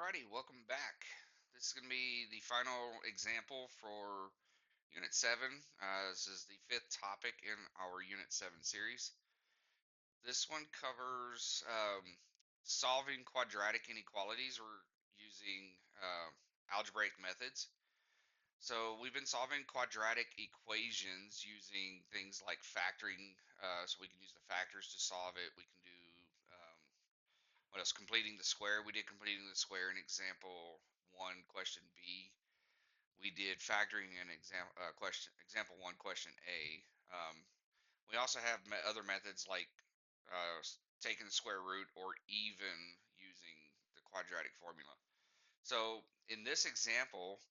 Alrighty, welcome back. This is going to be the final example for Unit 7. This is the fifth topic in our Unit 7 series. This one covers solving quadratic inequalities. We're using algebraic methods. So we've been solving quadratic equations using things like factoring. So we can use the factors to solve it. We can do what else? Completing the square. We did completing the square in example one, question B. We did factoring in example one, question A. We also have other methods like taking the square root or even using the quadratic formula. So in this example,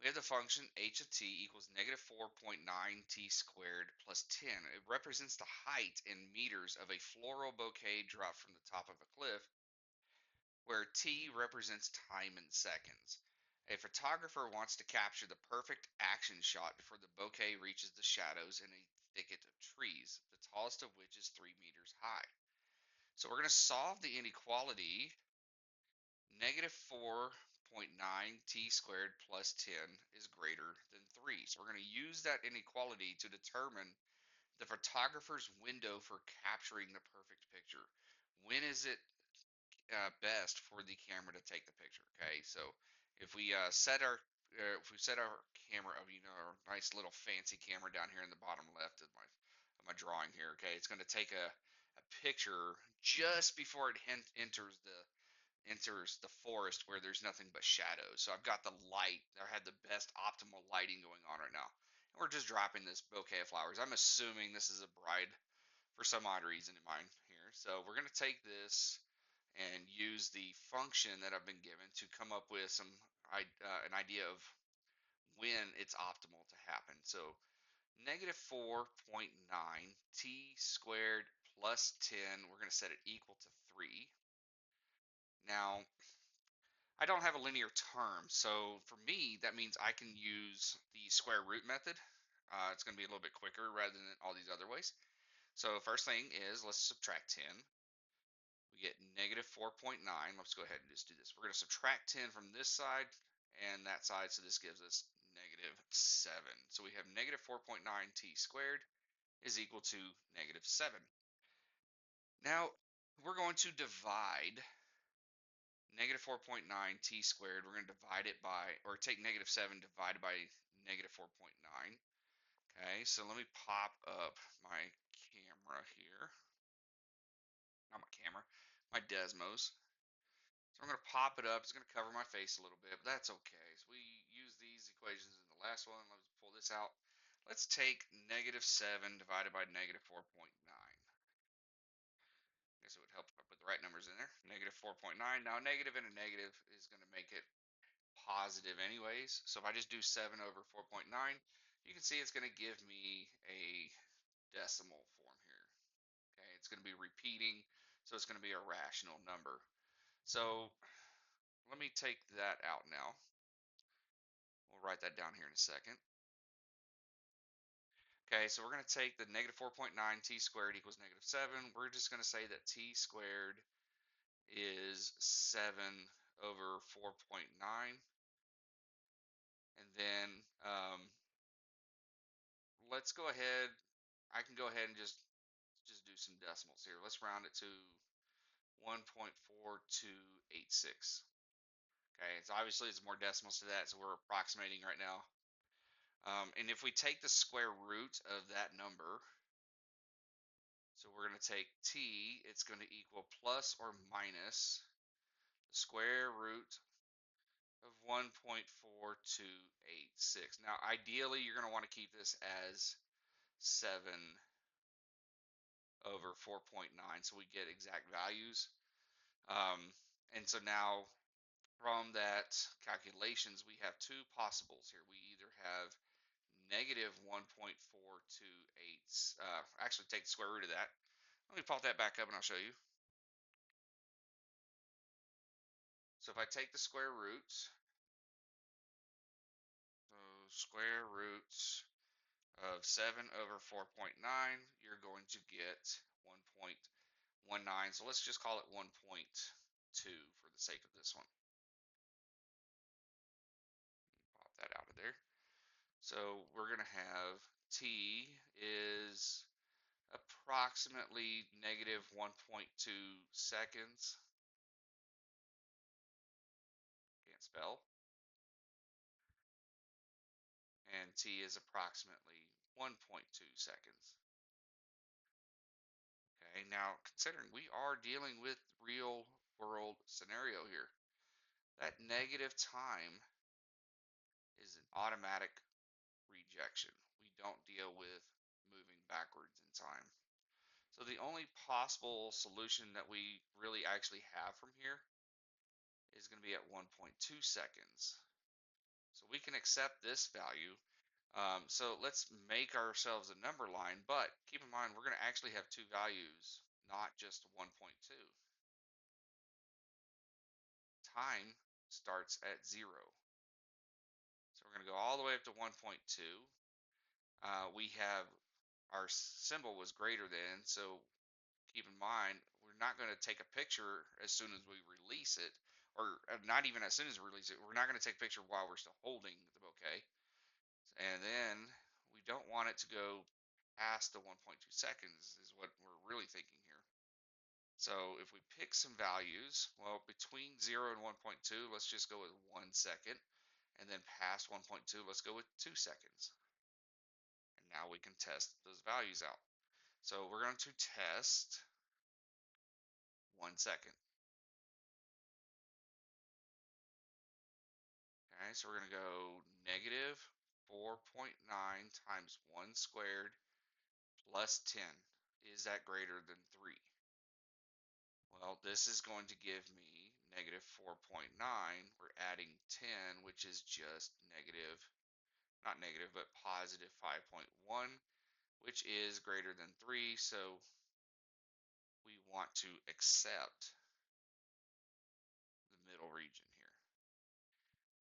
we have the function h of t equals negative 4.9 t squared plus 10. It represents the height in meters of a floral bouquet dropped from the top of a cliff, where T represents time in seconds. A photographer wants to capture the perfect action shot before the bouquet reaches the shadows in a thicket of trees, the tallest of which is 3 meters high. So we're going to solve the inequality. Negative 4.9 t squared plus 10 is greater than 3. So we're going to use that inequality to determine the photographer's window for capturing the perfect picture. When is it best for the camera to take the picture? Okay, so if we set our camera up, our nice little fancy camera down here in the bottom left of my drawing here. Okay, it's going to take a picture just before it enters the forest where there's nothing but shadows. So I've got the light. I had the best optimal lighting going on right now. And we're just dropping this bouquet of flowers. I'm assuming this is a bride for some odd reason in mind here. So we're going to take this and use the function that I've been given to come up with an idea of when it's optimal to happen. So negative 4.9 t squared plus 10, we're going to set it equal to 3. Now, I don't have a linear term, so for me, that means I can use the square root method. It's going to be a little bit quicker rather than all these other ways. So first thing is, let's subtract 10. We get negative 4.9. Let's go ahead and just do this. We're going to subtract 10 from this side and that side, so this gives us negative 7. So we have negative 4.9 t squared is equal to negative 7. Now, we're going to divide negative 4.9 t squared. We're going to divide it by, or take negative 7 divided by negative 4.9. Okay, so let me pop up my camera here. Not my camera, my Desmos. So I'm going to pop it up. It's going to cover my face a little bit, but that's okay. So we use these equations in the last one. Let's pull this out. Let's take negative 7 divided by negative 4.9. I guess it would help if I put the right numbers in there. Negative 4.9. Now, a negative and a negative is going to make it positive anyways. So if I just do 7 over 4.9, you can see it's going to give me a decimal form here. Okay, it's going to be repeating, so it's going to be a rational number. So let me take that out now. We'll write that down here in a second. Okay, so we're going to take the negative 4.9 t squared equals negative 7. We're just going to say that t squared is 7 over 4.9. And then let's go ahead. I can go ahead and just do some decimals here. Let's round it to 1.4286. Okay, so obviously it's more decimals to that, so we're approximating right now. And if we take the square root of that number, so we're going to take t, it's going to equal plus or minus the square root of 1.4286. Now, ideally, you're going to want to keep this as 7 over 4.9 so we get exact values. And so now from that calculations, we have two possibles here. We either have negative 1.428, actually take the square root of that. Let me pop that back up and I'll show you. So if I take the square root, so square root of 7 over 4.9, you're going to get 1.19. So let's just call it 1.2 for the sake of this one. So we're going to have t is approximately negative 1.2 seconds. Can't spell. And t is approximately 1.2 seconds. Okay, now considering we are dealing with real world scenario here, that negative time is an automatic rejection. We don't deal with moving backwards in time. So the only possible solution that we really actually have from here is going to be at 1.2 seconds. So we can accept this value. So let's make ourselves a number line, but keep in mind we're going to actually have two values, not just 1.2. Time starts at 0. So we're going to go all the way up to 1.2. We have our symbol was greater than, so keep in mind we're not going to take a picture as soon as we release it, or not even as soon as we release it. We're not going to take a picture while we're still holding the bouquet. And then we don't want it to go past the 1.2 seconds is what we're really thinking here. So if we pick some values, well, between 0 and 1.2, let's just go with 1 second. And then past 1.2, let's go with 2 seconds. And now we can test those values out. So we're going to test 1 second. Okay, so we're going to go negative 4.9 times 1 squared plus 10. Is that greater than 3? Well, this is going to give me negative 4.9. We're adding 10, which is just negative, not negative, but positive 5.1, which is greater than 3. So we want to accept the middle region here.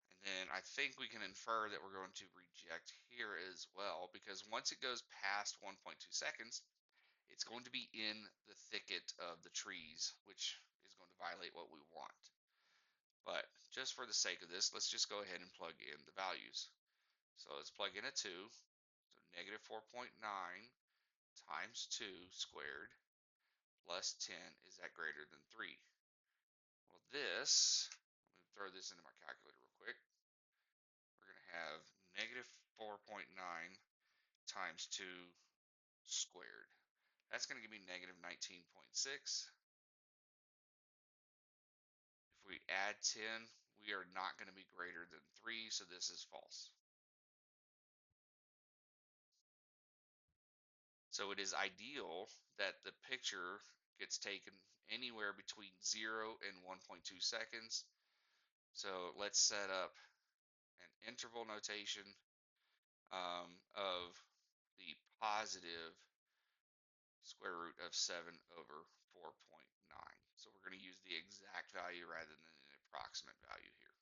And then I think we can infer that we're going to reject here as well, because once it goes past 1.2 seconds, it's going to be in the thicket of the trees, which is going to violate what we want. But just for the sake of this, let's just go ahead and plug in the values. So let's plug in a 2. So negative 4.9 times 2 squared plus 10, is that greater than 3? Well, this, let me throw this into my calculator real quick. We're going to have negative 4.9 times 2 squared. That's going to give me negative 19.6. If we add 10, we are not going to be greater than 3, so this is false. So it is ideal that the picture gets taken anywhere between 0 and 1.2 seconds. So let's set up an interval notation of the positive square root of 7 over 4.9. So we're going to use the exact value rather than an approximate value here.